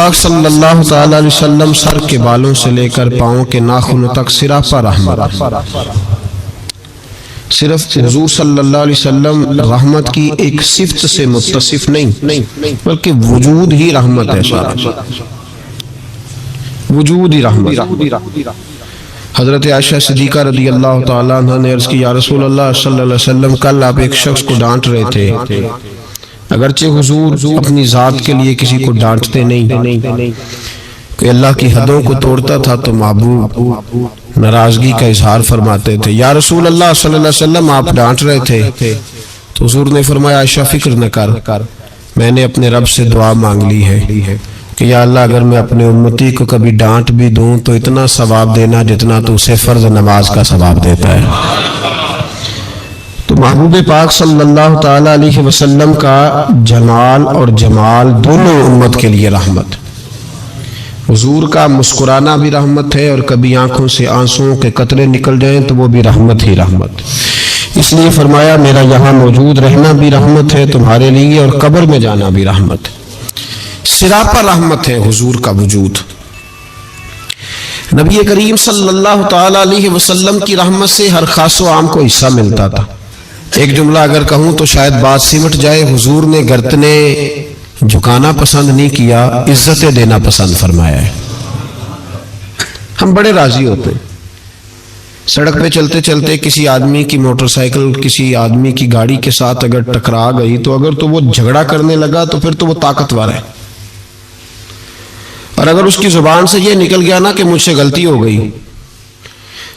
پاک صلی اللہ تعالی علیہ وسلم سر کے بالوں سے لے کر پاؤں کے ناخنوں تک سراپا رحمت. صرف حضور صلی اللہ علیہ وسلم رحمت کی ایک صفت سے متصف نہیں بلکہ وجود ہی رحمت ہے. سارا وجود ہی رحمت. حضرت عائشہ صدیقہ رضی اللہ تعالیٰ عنہ نے عرض کی یا رسول اللہ صلی اللہ علیہ وسلم کل آپ ایک شخص کو ڈانٹ رہے تھے. اگرچہ حضور اپنی ذات کے لیے کسی کو ڈانٹتے نہیں کہ اللہ کی حدوں کو توڑتا تھا تو محبوب ناراضگی کا اظہار فرماتے تھے. یا رسول اللہ صلی اللہ علیہ وسلم آپ ڈانٹ رہے تھے تو حضور نے فرمایا عائشہ فکر نہ کر، میں نے اپنے رب سے دعا مانگ لی ہے کہ یا اللہ اگر میں اپنے امتی کو کبھی ڈانٹ بھی دوں تو اتنا ثواب دینا جتنا تو اسے فرض نماز کا ثواب دیتا ہے. تو محبوب پاک صلی اللہ تعالی علیہ وسلم کا جلال اور جمال دونوں امت کے لیے رحمت. حضور کا مسکرانا بھی رحمت ہے اور کبھی آنکھوں سے آنسوؤں کے قطرے نکل جائیں تو وہ بھی رحمت ہی رحمت. اس لیے فرمایا میرا یہاں موجود رہنا بھی رحمت ہے تمہارے لیے اور قبر میں جانا بھی رحمت. سراپا رحمت ہے حضور کا وجود. نبی کریم صلی اللہ تعالی علیہ وسلم کی رحمت سے ہر خاص و عام کو حصہ ملتا تھا. ایک جملہ اگر کہوں تو شاید بات سمٹ جائے. حضور نے گردنے جھکانا پسند نہیں کیا، عزتیں دینا پسند فرمایا ہے. ہم بڑے راضی ہوتے ہیں سڑک پہ چلتے چلتے کسی آدمی کی موٹر سائیکل کسی آدمی کی گاڑی کے ساتھ اگر ٹکرا گئی تو اگر تو وہ جھگڑا کرنے لگا تو پھر تو وہ طاقتور ہے، اور اگر اس کی زبان سے یہ نکل گیا نا کہ مجھ سے غلطی ہو گئی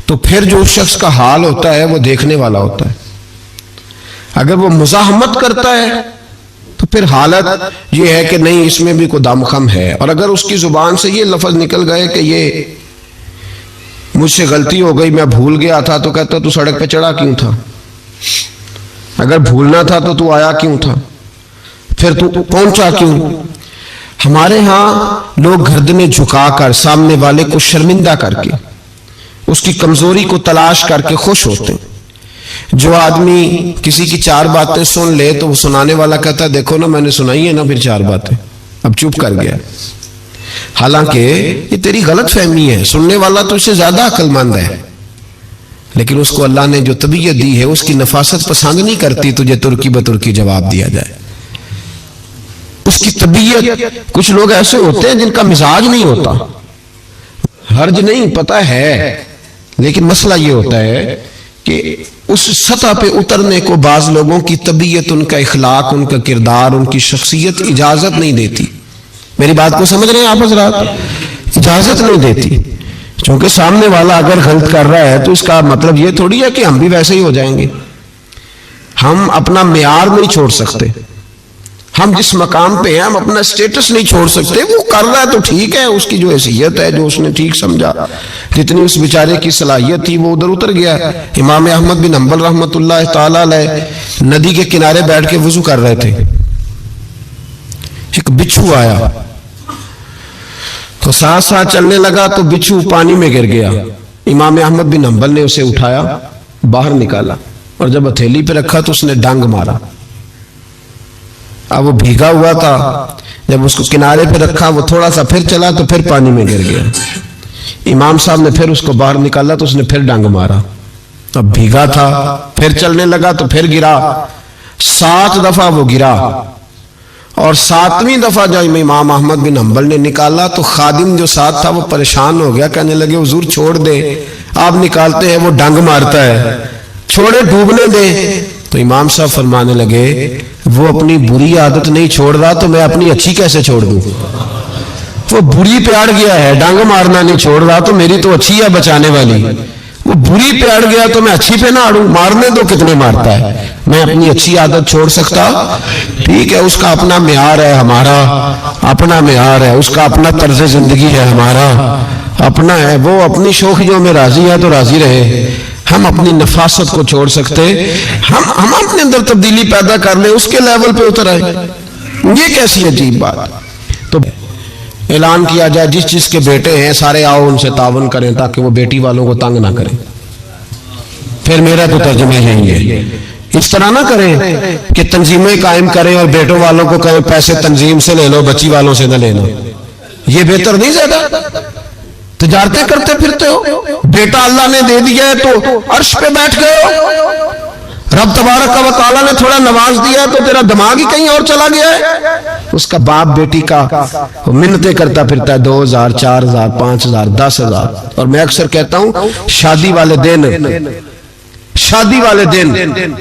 تو پھر جو اس شخص کا حال ہوتا ہے وہ دیکھنے والا ہوتا ہے. اگر وہ مزاحمت کرتا ہے تو پھر حالت یہ ہے کہ نہیں اس میں بھی کوئی دم خم ہے، اور اگر اس کی زبان سے یہ لفظ نکل گئے کہ یہ مجھ سے غلطی ہو گئی میں بھول گیا تھا تو کہتا تو سڑک پہ چڑھا کیوں تھا؟ اگر بھولنا تھا تو آیا کیوں تھا؟ پھر تو پہنچا کیوں؟ ہمارے ہاں لوگ گردنیں جھکا کر سامنے والے کو شرمندہ کر کے اس کی کمزوری کو تلاش کر کے خوش ہوتے ہیں. جو آدمی کسی کی چار باتیں سن لے تو وہ سنانے والا کہتا ہے دیکھو نا میں نے سنائی ہے نا پھر چار باتیں، اب چپ کر گیا. حالانکہ یہ تیری غلط فہمی ہے، سننے والا تو اس سے زیادہ عقل مند ہے، لیکن اس کو اللہ نے جو طبیعت دی ہے اس کی نفاست پسند نہیں کرتی تجھے ترکی بترکی جواب دیا جائے. اس کی طبیعت، کچھ لوگ ایسے ہوتے ہیں جن کا مزاج نہیں ہوتا، حرج نہیں پتہ ہے، لیکن مسئلہ یہ ہوتا ہے کہ اس سطح پہ اترنے کو بعض لوگوں کی طبیعت، ان کا اخلاق، ان کا کردار، ان کی شخصیت اجازت نہیں دیتی. میری بات کو سمجھ رہے ہیں آپ حضرات؟ اجازت نہیں دیتی. چونکہ سامنے والا اگر غلط کر رہا ہے تو اس کا مطلب یہ تھوڑی ہے کہ ہم بھی ویسے ہی ہو جائیں گے. ہم اپنا معیار نہیں چھوڑ سکتے. ہم جس مقام پہ ہیں ہم اپنا سٹیٹس نہیں چھوڑ سکتے. وہ کر رہا ہے تو ٹھیک ہے، اس کی جو حیثیت ہے جو اس نے ٹھیک سمجھا، جتنی اس بیچارے کی صلاحیت تھی وہ ادھر اتر گیا. امام احمد بن حنبل رحمۃ اللہ تعالی علیہ ندی کے کنارے بیٹھ کے وضو کر رہے تھے. ایک بچھو آیا تو ساتھ ساتھ چلنے لگا تو بچھو پانی میں گر گیا. امام احمد بن حنبل نے اسے اٹھایا، باہر نکالا اور جب ہتھیلی پہ رکھا تو اس نے ڈنگ مارا. اب وہ بھیگا ہوا تھا، جب اس کو کنارے پہ رکھا وہ تھوڑا سا پھر چلا تو پھر پانی میں گر گیا. امام صاحب نے پھر اس کو باہر نکالا تو اس نے پھر ڈنگ مارا. اب بھیگا تھا پھر چلنے لگا تو پھر گرا. 7 دفعہ وہ گرا اور 7ویں دفعہ جب امام احمد بن حنبل نے نکالا تو خادم جو ساتھ تھا وہ پریشان ہو گیا، کہنے لگے حضور چھوڑ دے، آپ نکالتے ہیں وہ ڈنگ مارتا ہے، چھوڑے ڈوبنے دے. تو امام صاحب فرمانے لگے وہ اپنی بری عادت نہیں چھوڑ رہا تو میں اپنی اچھی کیسے چھوڑ دوں؟ وہ بری پہ اڑ گیا ہے، ڈنگ مارنا نہیں چھوڑ رہا تو میری تو اچھی ہے بچانے والی. وہ بری پہ اڑ گیا تو میں اچھی پہ نہ اڑوں؟ مارنے دو کتنے مارتا ہے، میں اپنی اچھی عادت چھوڑ سکتا؟ ٹھیک ہے، اس کا اپنا معیار ہے، ہمارا اپنا معیار ہے، اس کا اپنا طرز زندگی ہے، ہمارا اپنا ہے. وہ اپنی شوخیوں میں راضی ہے تو راضی رہے. ہم اپنی نفاست کو چھوڑ سکتے، ہم اپنے اندر تبدیلی پیدا کر لیں، اس کے لیول پہ اتر آئے. یہ کیسی عجیب بات. تو اعلان کیا جائے جس کے بیٹے ہیں سارے آؤ ان سے تعاون کریں تاکہ وہ بیٹی والوں کو تنگ نہ کریں. پھر میرا تو ترجمہ یہی ہے، اس طرح نہ کریں کہ تنظیمیں قائم کریں اور بیٹوں والوں کو کہیں پیسے تنظیم سے لے لو بچی والوں سے نہ لینا. یہ بہتر نہیں زیادہ؟ تجارتیں کرتے پھرتے ہو، بیٹا اللہ نے دے دیا ہے تو عرش پہ بیٹھ گئے ہو، رب تبارک و تعالیٰ نے تھوڑا نواز دیا ہے تو تیرا دماغ ہی کہیں اور چلا گیا ہے۔ اس کا باپ بیٹی کا منتیں کرتا پھرتا ہے 2000 4000 5000 10000، اور میں اکثر کہتا ہوں شادی والے دن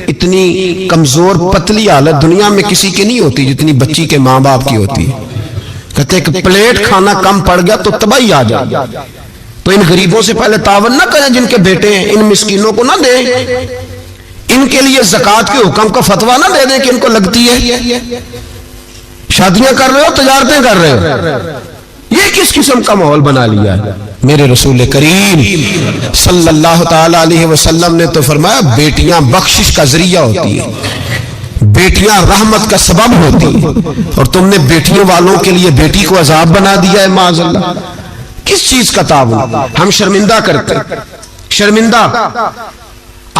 اتنی کمزور پتلی حالت دنیا میں کسی کی نہیں ہوتی جتنی بچی کے ماں باپ کی ہوتی ہے۔ کہتے ہیں کہ پلیٹ کھانا کم پڑ گیا تو تباہی آ جائے، تو ان غریبوں سے پہلے تعاون نہ کریں جن کے بیٹے ہیں، ان مسکینوں کو نہ دیں، ان کے لیے زکوٰۃ کے حکم کا فتویٰ نہ دے دیں کہ ان کو لگتی ہے۔ شادیاں کر رہے ہو، تجارتیں کر رہے ہو، یہ کس قسم کا ماحول بنا لیا ہے؟ میرے رسول کریم صلی اللہ تعالی علیہ وسلم نے تو فرمایا بیٹیاں بخشش کا ذریعہ ہوتی ہیں، بیٹیاں رحمت کا سبب ہوتی ہیں، اور تم نے بیٹیوں والوں کے لیے بیٹی کو عذاب بنا دیا ہے معاذ اللہ۔ کس چیز کا تعاون؟ ہم شرمندہ کرتے، شرمندہ۔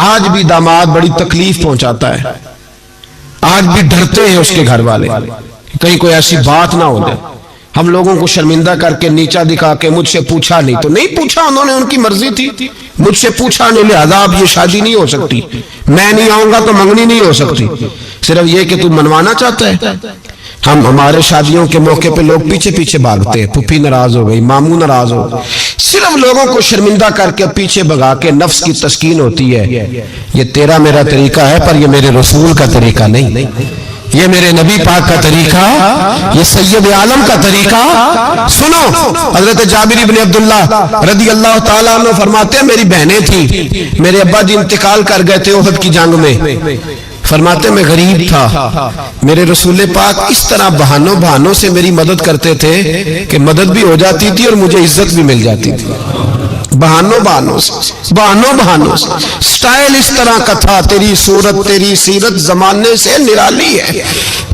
آج بھی داماد بڑی تکلیف پہنچاتا ہے، آج بھی ڈرتے ہیں اس کے گھر والے کہیں کوئی ایسی بات نہ ہو جائے۔ ہم لوگوں کو شرمندہ کر کے نیچا دکھا کے مجھ سے پوچھا نہیں، تو نہیں پوچھا، انہوں نے، ان کی مرضی تھی، مجھ سے پوچھا نہیں، لہذا اب یہ شادی نہیں ہو سکتی، میں نہیں آؤں گا تو منگنی نہیں ہو سکتی، صرف یہ کہ تو منوانا چاہتا ہے۔ ہمارے شادیوں کے موقع پہ لوگ پیچھے پیچھے بھاگتے ہیں، پھپھی ناراض ہو گئی، ماموں ناراض ہو گئی، صرف لوگوں کو شرمندہ کر کے پیچھے بھگا کے نفس کی تسکین ہوتی ہے۔ یہ تیرا میرا طریقہ ہے، پر یہ میرے رسول کا طریقہ نہیں، یہ میرے نبی پاک کا طریقہ، یہ سید عالم کا طریقہ۔ سنو، حضرت جابر بن عبداللہ رضی اللہ تعالیٰ عنہ فرماتے ہیں میری بہنیں تھیں، میرے ابا جی انتقال کر گئے تھے احد کی جنگ میں، فرماتے میں غریب تھا، میرے رسول پاک اس طرح بہانوں سے میری مدد کرتے تھے کہ مدد بھی ہو جاتی تھی اور مجھے عزت بھی مل جاتی تھی۔ بہانوں سے سٹائل اس طرح کا تھا، تیری صورت تیری سیرت زمانے سے نرالی ہے،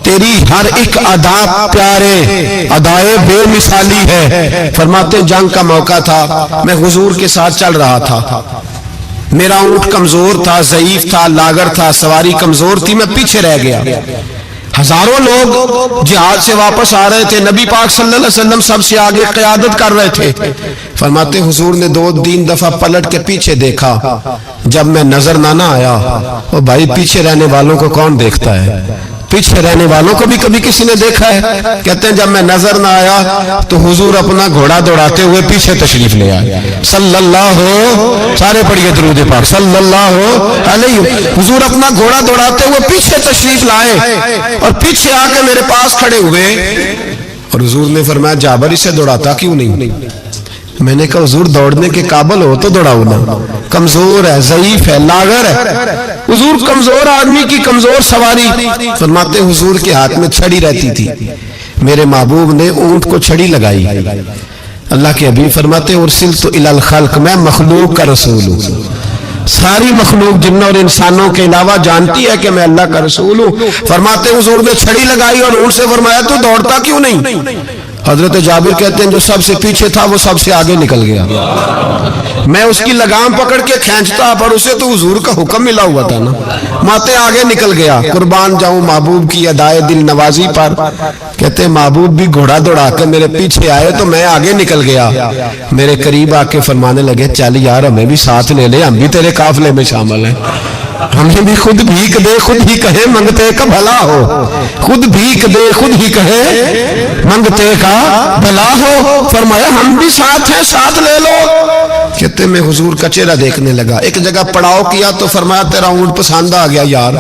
تیری ہر ایک ادا پیارے ادائے بے مثالی ہے۔ فرماتے جنگ کا موقع تھا، میں حضور کے ساتھ چل رہا تھا، میرا اونٹ کمزور تھا، ضعیف تھا، لاغر تھا، سواری کمزور تھی، میں پیچھے رہ گیا۔ ہزاروں لوگ جہاد سے واپس آ رہے تھے، نبی پاک صلی اللہ علیہ وسلم سب سے آگے قیادت کر رہے تھے۔ فرماتے حضور نے 2-3 دفعہ پلٹ کے پیچھے دیکھا، جب میں نظر نہ آیا، او بھائی پیچھے رہنے والوں کو کون دیکھتا ہے؟ پیچھے رہنے والوں کو بھی کبھی کسی نے دیکھا ہے؟ کہتے ہیں جب میں نظر نہ آیا تو حضور اپنا گھوڑا دوڑاتے ہوئے پیچھے تشریف لے آئے، صلی اللہ سارے پڑھیے درود پاک صلی اللہ علیہ۔ حضور اپنا گھوڑا دوڑاتے ہوئے پیچھے تشریف لائے اور پیچھے آ کے میرے پاس کھڑے ہوئے، اور حضور نے فرمایا جابر اسے دوڑاتا کیوں نہیں؟ میں نے کہا حضور دوڑنے کے قابل ہو تو دوڑاؤ نا، کمزور ہے، ضعیف ہے، لاغر ہے۔ حضور کمزور آدمی کی کمزور سواری۔ فرماتے حضور کے ہاتھ میں چھڑی رہتی تھی، میرے محبوب نے اونٹ کو چھڑی لگائی۔ اللہ کے حبیب فرماتے ارسلت الی الخلق، میں مخلوق کا رسول ہوں، ساری مخلوق جنوں اور انسانوں کے علاوہ جانتی ہے کہ میں اللہ کا رسول ہوں۔ فرماتے حضور نے چھڑی لگائی اور اونٹ سے فرمایا تو دوڑتا کیوں نہیں؟ حضرت جابر کہتے ہیں جو سب سے پیچھے تھا وہ سب سے آگے نکل گیا، میں اس کی لگام پکڑ کے کھینچتا، پر اسے تو حضور کا حکم ملا ہوا تھا نا، ماتے آگے نکل گیا۔ قربان جاؤں محبوب کی ادائے دل نوازی پر۔ کہتے ہیں محبوب بھی گھوڑا دوڑا کے میرے پیچھے آئے تو میں آگے نکل گیا، میرے قریب آ کے فرمانے لگے چل یار ہمیں بھی ساتھ لے لے، ہم بھی تیرے قافلے میں شامل ہیں، ہمیں بھی خود بھیک دے خود ہی کہے منگتے کا بھلا ہو، خود بھیک دے خود ہی کہے منگتے کا بھلا ہو۔ فرمایا ہم بھی ساتھ ہیں، ساتھ لے لو۔ کہتے میں حضور کا چہرہ دیکھنے لگا، ایک جگہ پڑاؤ کیا تو فرمایا تیرا اونٹ پسند آ گیا یار،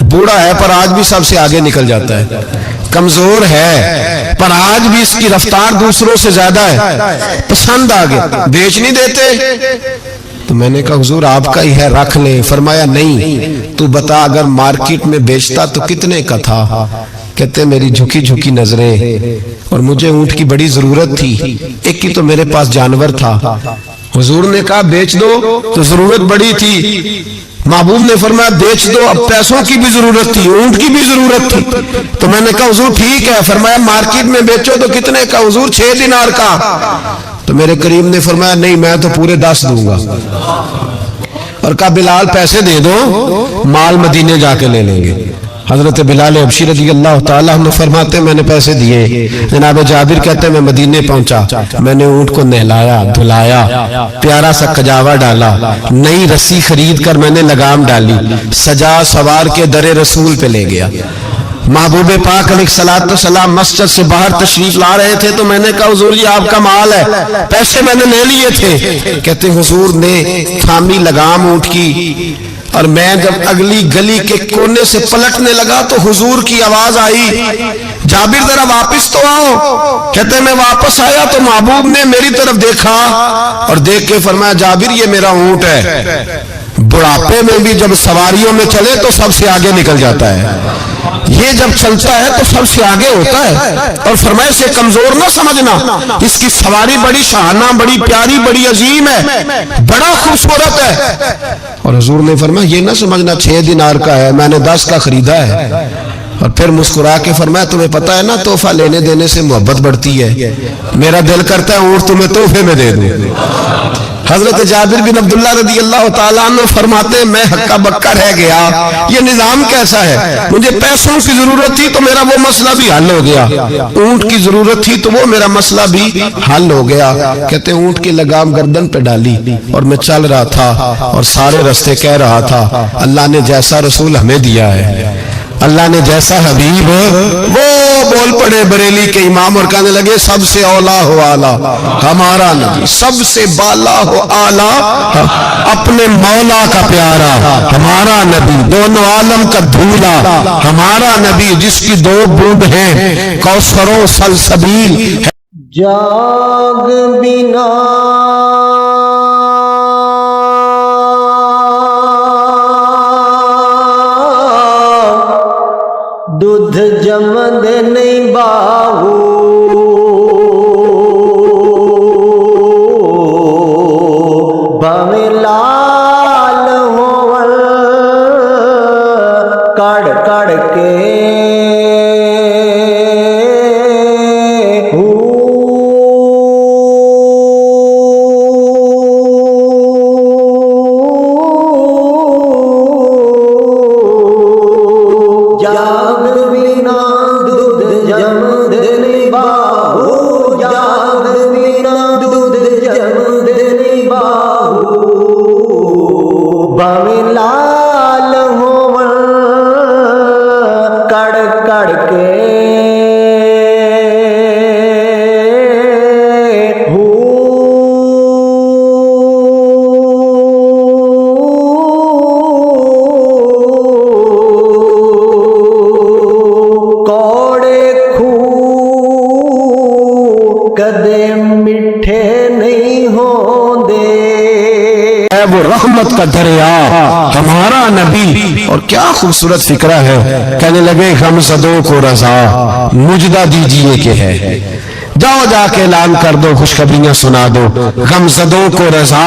بوڑھا ہے پر آج بھی سب سے آگے نکل جاتا ہے، کمزور ہے پر آج بھی اس کی رفتار دوسروں سے زیادہ ہے، پسند آ گیا، بیچ نہیں دیتے؟ تو میں نے کہا حضور آپ کا ہی ہے رکھ لیں۔ فرمایا نہیں، تو بتا اگر مارکیٹ میں بیچتا تو کتنے کا تھا؟ کہتے میری جھکی جھکی نظریں، اور مجھے اونٹ کی بڑی ضرورت تھی، ایک کی تو میرے پاس جانور تھا۔ حضور نے کہا بیچ دو، تو ضرورت بڑی تھی۔ محبوب نے فرمایا بیچ دو، اب پیسوں کی بھی ضرورت تھی، اونٹ کی بھی ضرورت تھی۔ تو میں نے کہا حضور ٹھیک ہے۔ فرمایا مارکیٹ میں بیچو تو کتنے کا؟ حضور 6 دینار کا۔ تو میرے کریم نے فرمایا نہیں میں تو پورے 10 دوں گا، اور کہا بلال پیسے دے دو، مال مدینے جا کے لے لیں گے۔ حضرت بلال حبشی رضی اللہ تعالیٰ عنہ فرماتے ہیں میں نے پیسے دیے، جناب جابر کہتے ہیں میں مدینے پہنچا، میں نے اونٹ کو نہلایا دھلایا، پیارا سا کجاوا ڈالا، نئی رسی خرید کر میں نے لگام ڈالی، سجا سوار کے در رسول پہ لے گیا۔ محبوب پاک علیہ الصلوۃ والسلام مسجد سے باہر تشریف لا رہے تھے تو میں نے کہا حضور جی آپ کا مال ہے، پیسے میں نے لے لیے تھے۔ کہتے حضور نے تھامی لگام اونٹ کی، اور میں جب اگلی گلی کے کونے سے پلٹنے لگا تو حضور کی آواز آئی جابر ذرا واپس تو آؤ۔ کہتے میں واپس آیا تو محبوب نے میری طرف دیکھا اور دیکھ کے فرمایا جابر یہ میرا اونٹ ہے، بڑھاپے میں بھی جب سواریوں میں چلے تو سب سے آگے نکل جاتا ہے، یہ جب چلتا ہے تو سب سے آگے ہوتا ہے، اور فرمایا اسے کمزور نہ سمجھنا، اس کی سواری بڑی شاہانہ، بڑی پیاری، بڑی عظیم ہے، بڑا خوبصورت ہے۔ اور حضور نے فرمایا یہ نہ سمجھنا 6 دینار کا ہے، میں نے 10 کا خریدا ہے۔ اور پھر مسکرا کے فرمایا تمہیں پتہ ہے نا تحفہ لینے دینے سے محبت بڑھتی ہے، میرا دل کرتا ہے اونٹ تمہیں تحفے میں دے دوں۔ حضرت جابر بن عبداللہ رضی اللہ تعالیٰ عنہ فرماتے ہیں میں ہکا بکا رہ گیا، یہ نظام کیسا ہے، مجھے پیسوں کی ضرورت تھی تو میرا وہ مسئلہ بھی حل ہو گیا، اونٹ کی ضرورت تھی تو وہ میرا مسئلہ بھی حل ہو گیا۔ کہتے ہیں اونٹ کی لگام گردن پہ ڈالی اور میں چل رہا تھا اور سارے رستے کہہ رہا تھا اللہ نے جیسا رسول ہمیں دیا ہے، اللہ نے جیسا حبیب، وہ بول پڑے بریلی کے امام اور کہنے لگے سب سے اولا ہو آلہ ہمارا نبی، سب سے بالا ہو آلہ اپنے مولا کا پیارا ہمارا نبی، دونوں عالم کا دھولا ہمارا نبی، جس کی 2 بوند ہیں کوثر و سلسبیل۔ جاگ بنا دودھ جمد نہیں باہو، بھاویں لال ہون کڑ کڑ کے لال ہون کڑ کڑ کے کوڑے خو کدے میٹھے نہیں ہوندے، وہ رحمت کا دریا ہمارا نبی۔ اور کیا خوبصورت فکرہ ہے، کہنے لگے غمزدوں کو رضا مجدہ دیجئے کہ ہے، جاؤ جا کے اعلان کر دو خوشخبریاں سنا دو، غمزدوں کو رضا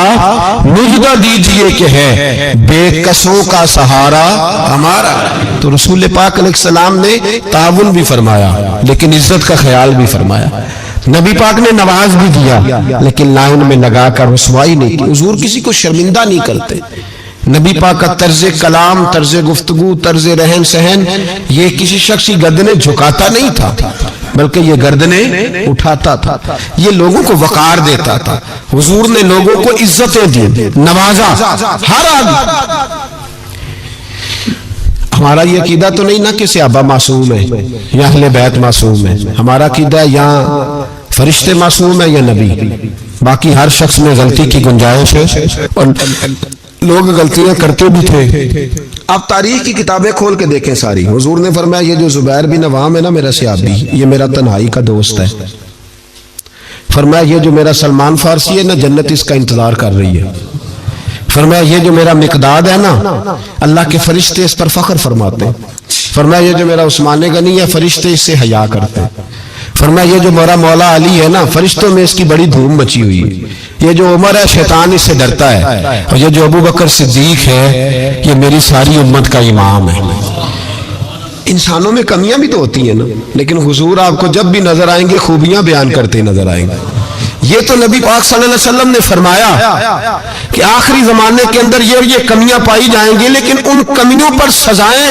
مجدہ دیجئے کہ ہے، بے کسوں کا سہارا ہمارا۔ تو رسول پاک علیہ السلام نے تعاون بھی فرمایا لیکن عزت کا خیال بھی فرمایا، نبی پاک نے نواز بھی دیا لیکن لائن میں لگا کر رسوائی نہیں کی۔ حضور کسی کو شرمندہ نہیں کرتے، نبی پاک کا طرز کلام، طرز گفتگو، طرز رہن سہن یہ کسی شخص کی گردنیں جھکاتا نہیں تھا بلکہ یہ گردنیں اٹھاتا تھا، یہ لوگوں کو وقار دیتا تھا۔ حضور نے لوگوں کو عزتیں دی، نوازا ہر آدمی۔ ہمارا یہ عقیدہ تو نہیں نا کہ صحابہ معصوم ہے یا اہل بیت معصوم ہے، ہمارا عقیدہ ہے یا فرشتے معصوم ہے یا نبی، باقی ہر شخص میں غلطی کی گنجائش ہے اور لوگ غلطیاں کرتے بھی تھے۔ آپ تاریخ کی کتابیں کھول کے دیکھیں ساری، حضور نے فرمایا یہ جو زبیر بن عوام ہے نا میرا صحابی، یہ میرا تنہائی کا دوست ہے، فرمایا یہ جو میرا سلمان فارسی ہے نا جنت اس کا انتظار کر رہی ہے، فرمایا یہ جو میرا مقداد ہے نا اللہ کے فرشتے اس پر فخر فرماتے ہیں، فرمایا یہ جو میرا عثمان غنی ہے فرشتے اس سے حیا کرتے ہیں، فرمایا یہ جو میرا مولا علی ہے نا فرشتوں میں اس کی بڑی دھوم مچی ہوئی ہے، یہ جو عمر ہے شیطان اس سے ڈرتا ہے، اور یہ جو ابو بکر صدیق ہے یہ میری ساری امت کا امام ہے۔ انسانوں میں کمیاں بھی تو ہوتی ہیں نا، لیکن حضور آپ کو جب بھی نظر آئیں گے خوبیاں بیان کرتے نظر آئیں گے۔ یہ تو نبی پاک صلی اللہ علیہ وسلم نے فرمایا کہ آخری زمانے کے اندر یہ کمیاں پائی جائیں گی، لیکن ان کمیوں پر سزائیں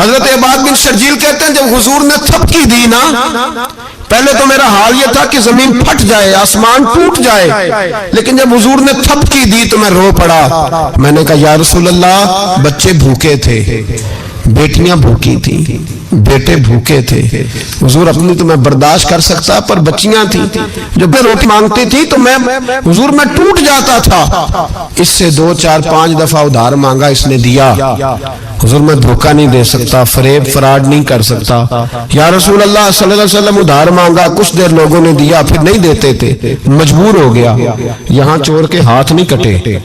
حضرت عباد بن شرجیل کہتے ہیں جب حضور نے تھپکی دی نا، پہلے تو میرا حال یہ تھا کہ زمین پھٹ جائے، آسمان ٹوٹ جائے، لیکن جب حضور نے تھپکی دی تو میں رو پڑا۔ میں نے کہا یا رسول اللہ، بچے بھوکے تھے، بیٹیاں بھوکی تھیں، بیٹے بھوکے تھے، حضور اپنی تو میں برداشت کر سکتا، پر بچیاں تھیں جو بے روٹی مانگتی تھی تو میں حضور میں ٹوٹ جاتا تھا۔ اس سے 2 4 5 دفعہ ادھار مانگا، اس نے دیا۔ حضور میں دھوکہ نہیں دے سکتا، فریب فراڈ نہیں کر سکتا۔ یا رسول اللہ صلی اللہ علیہ وسلم ادھار مانگا، کچھ دیر لوگوں نے دیا، پھر نہیں دیتے تھے، مجبور ہو گیا۔ یہاں چور کے ہاتھ نہیں کٹے،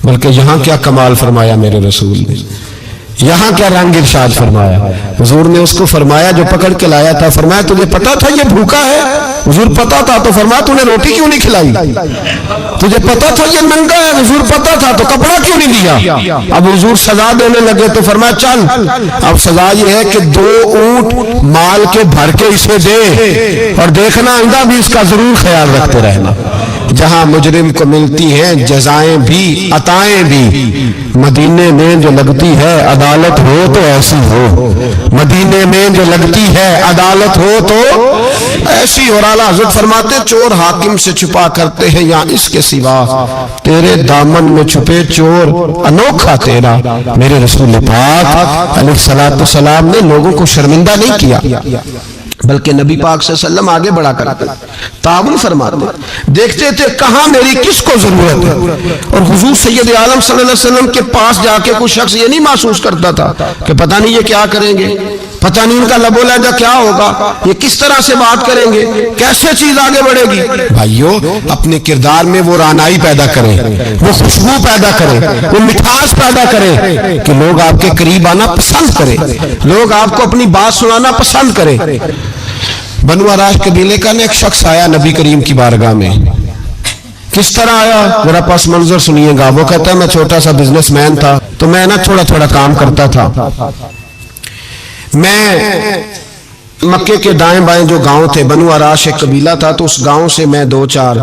بلکہ یہاں کیا کمال فرمایا میرے رسول نے، یہاں کیا رنگ ارشاد فرمایا۔ حضور نے اس کو فرمایا جو پکڑ کے لایا تھا، فرمایا تجھے پتا تھا یہ بھوکا ہے؟ حضور پتا تھا، تو فرمایا تو نے روٹی کیوں نہیں کھلائی؟ تجھے پتا تھا یہ ننگا ہے؟ حضور پتا تھا، تو کپڑا کیوں نہیں دیا؟ اب حضور سزا دینے لگے تو فرمایا چل، اب سزا یہ ہے کہ 2 اونٹ مال کے بھر کے اسے دے، اور دیکھنا آئندہ بھی اس کا ضرور خیال رکھتے رہنا۔ جہاں مجرم کو ملتی ہیں جزائیں بھی عطائیں بھی، مدینے میں جو لگتی ہے عدالت ہو تو ایسی ہو، مدینے میں جو لگتی ہے عدالت ہو تو ایسی۔ اور اعلیٰ حضرت فرماتے چور حاکم سے چھپا کرتے ہیں یا اس کے سوا، تیرے دامن میں چھپے چور انوکھا تیرا۔ میرے رسول پاک علیہ الصلوۃ والسلام نے لوگوں کو شرمندہ نہیں کیا، بلکہ نبی پاک صلی اللہ علیہ وسلم آگے بڑھا کرتے، تعاون فرماتے، دیکھتے تھے کہاں میری کس کو ضرورت ہے۔ اور حضور سید عالم صلی اللہ علیہ وسلم کے پاس جا کے کوئی شخص یہ نہیں محسوس کرتا تھا کہ پتہ نہیں یہ کیا کریں گے، پتہ نہیں ان کا لب و لہجہ کیا ہوگا، یہ کس طرح سے بات کریں گے، کیسے چیز آگے بڑھے گی۔ بھائیو، اپنے کردار میں وہ رانائی پیدا کریں، وہ خوشبو پیدا کریں، وہ مٹھاس پیدا کریں کہ لوگ آپ کے قریب آنا پسند کریں، لوگ آپ کو اپنی بات سنانا پسند کریں۔ بنو عراش قبیلے کا ایک شخص آیا نبی کریم کی بارگاہ میں۔ کس طرح آیا ذرا پس منظر سنیے گا۔ وہ کہتا ہے میں چھوٹا سا بزنس مین تھا، تو میں نا تھوڑا تھوڑا کام کرتا تھا۔ میں مکے کے دائیں بائیں جو گاؤں تھے، بنو عراش ایک قبیلہ تھا، تو اس گاؤں سے میں 2 4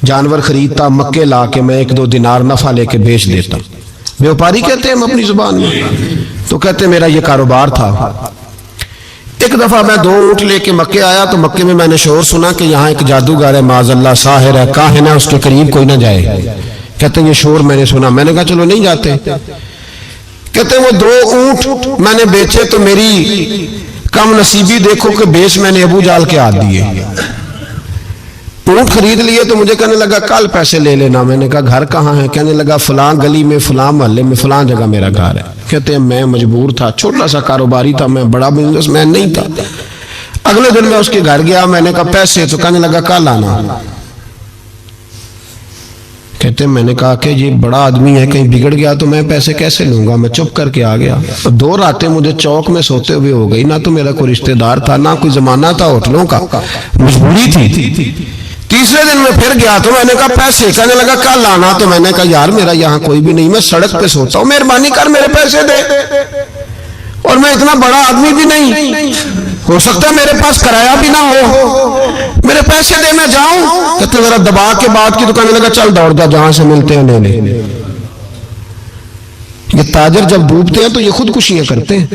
جانور خریدتا، مکے لا کے میں 1 2 دینار نفع لے کے بیچ دیتا۔ بیوپاری کہتے ہیں ہم اپنی زبان میں، تو کہتے میرا یہ کاروبار تھا۔ ایک دفعہ میں 2 اونٹ لے کے مکے آیا، تو مکے میں نے شور سنا کہ یہاں ایک جادوگر ہے، معاذ اللہ ساحر ہے، کاہن ہے، اس کے قریب کوئی نہ جائے۔ کہتے ہیں یہ شور میں نے سنا، میں نے کہا چلو نہیں جاتے۔ کہتے ہیں وہ 2 اونٹ میں نے بیچے تو میری کم نصیبی دیکھو کہ بیچ میں نے ابو جال کے ہاتھ دیے۔ اونٹ خرید لیے تو مجھے کہنے لگا کل پیسے لے لینا۔ میں نے کہا گھر کہاں ہے؟ کہنے لگا فلاں گلی میں، فلاں محلے میں، فلاں جگہ میرا گھر ہے۔ کہتے ہیں میں مجبور تھا، چھوٹا سا کاروباری تھا، میں بڑا بزنس مین نہیں تھا۔ اگلے دن میں اس کے گھر گیا، میں نے کہا پیسے؟ تو کہنے لگا کل آنا۔ کہتے ہیں میں نے کہا کہ یہ بڑا آدمی ہے، کہیں بگڑ گیا تو میں پیسے کیسے لوں گا؟ میں چپ کر کے آ گیا۔ 2 راتیں مجھے چوک میں سوتے ہوئے ہو گئی، نہ تو میرا کوئی رشتہ دار تھا، نہ کوئی زمانہ تھا ہوٹلوں کا، مجبوری تھی۔ تیسرے دن میں پھر گیا تو میں نے کہا پیسے؟ کہنے لگا کل آنا۔ تو میں نے کہا یار میرا یہاں کوئی بھی نہیں، میں سڑک پہ سوتا ہوں، مہربانی کر میرے پیسے دے، اور میں اتنا بڑا آدمی بھی نہیں، ہو سکتا ہے میرے پاس کرایہ بھی نہ ہو، میرے پیسے دے میں جاؤں۔ کہتے ذرا دبا کے بات کی، تو کہنے لگا چل دوڑ جا، جہاں سے ملتے ہیں لے لے۔ یہ تاجر جب ڈوبتے ہیں تو یہ خودکشیاں کرتے ہیں،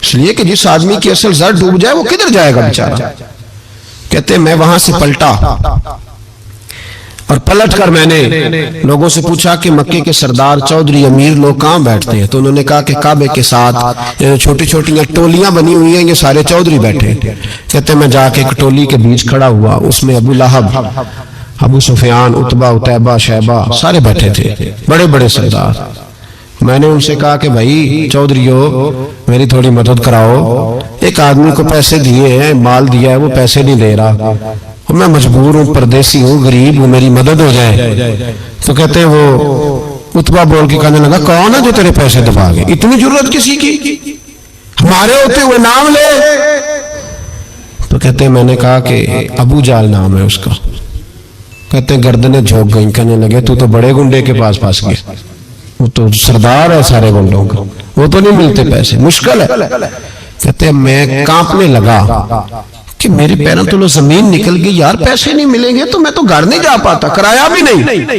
اس لیے کہ جس آدمی کی اصل زر ڈوب جائے وہ کدھر جائے گا بیچارہ۔ کہتے ہیں میں وہاں سے پلٹا، اور پلٹ کر میں نے لوگوں سے پوچھا کہ مکے کے سردار چودھری امیر لوگ کہاں بیٹھتے ہیں؟ تو انہوں نے کہا کہ کعبے کے ساتھ چھوٹی چھوٹی ٹولیاں بنی ہوئی ہیں، یہ سارے چودھری بیٹھے ہیں۔ کہتے ہیں میں جا کے ایک ٹولی کے بیچ کھڑا ہوا، اس میں ابو لہب، ابو سفیان، عتبہ، عتیبہ، شیبہ سارے بیٹھے تھے، بڑے بڑے سردار۔ میں نے ان سے کہا کہ بھائی چودھریو میری تھوڑی مدد کراؤ، ایک آدمی کو پیسے دیے ہیں، مال دیا ہے، وہ پیسے نہیں دے رہا، میں مجبور ہوں، پردیسی ہوں، غریب ہوں، میری مدد ہو جائے۔ تو کہتے ہیں وہ عتبہ بول کے کہنے لگا کون ہے جو تیرے پیسے دبا گئے؟ اتنی ضرورت کسی کی؟ ہمارے ہوتے ہوئے نام لے۔ تو کہتے ہیں میں نے کہا کہ ابو جال نام ہے اس کا۔ کہتے ہیں گردنیں جھوک گئیں، کہنے لگے تو بڑے گنڈے کے پاس پھنس گیا، وہ تو سردار ہے سارے گنڈوں کا، وہ تو نہیں ملتے پیسے، مشکل ہے۔ کہتے ہیں میں کانپنے لگا کہ میرے پیروں تلوں زمین نکل گئی، یار پیسے نہیں ملیں گے تو میں تو گھر نہیں جا پاتا، کرایہ بھی نہیں۔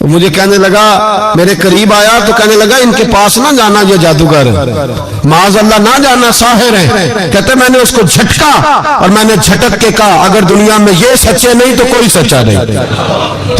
مجھے کہنے لگا, میرے قریب آیا تو کہنے لگا ان کے پاس نہ جانا, یہ جادوگر معاذ اللہ نہ جانا, ساحر ہیں. کہتے میں نے اس کو جھٹکا اور میں نے جھٹک کے کہا اگر دنیا میں یہ سچے نہیں تو کوئی سچا نہیں,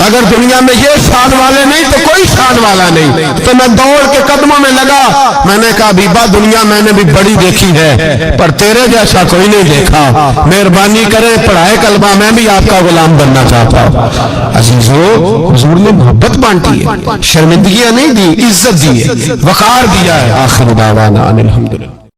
اگر دنیا میں یہ شان والے نہیں تو کوئی شان والا نہیں. تو میں دوڑ کے قدموں میں لگا, میں نے کہا حبیبہ دنیا میں نے بھی بڑی دیکھی ہے پر تیرے جیسا کوئی نہیں دیکھا, مہربانی کرے پڑھائے کلمہ, میں بھی آپ کا غلام بننا چاہتا ہوں. عزیزو حضور نے محبت بانٹی ہے, شرمندگیاں نہیں دی, عزت دی ہے, وقار دیا ہے. آخر دعوانا ان الحمدللہ.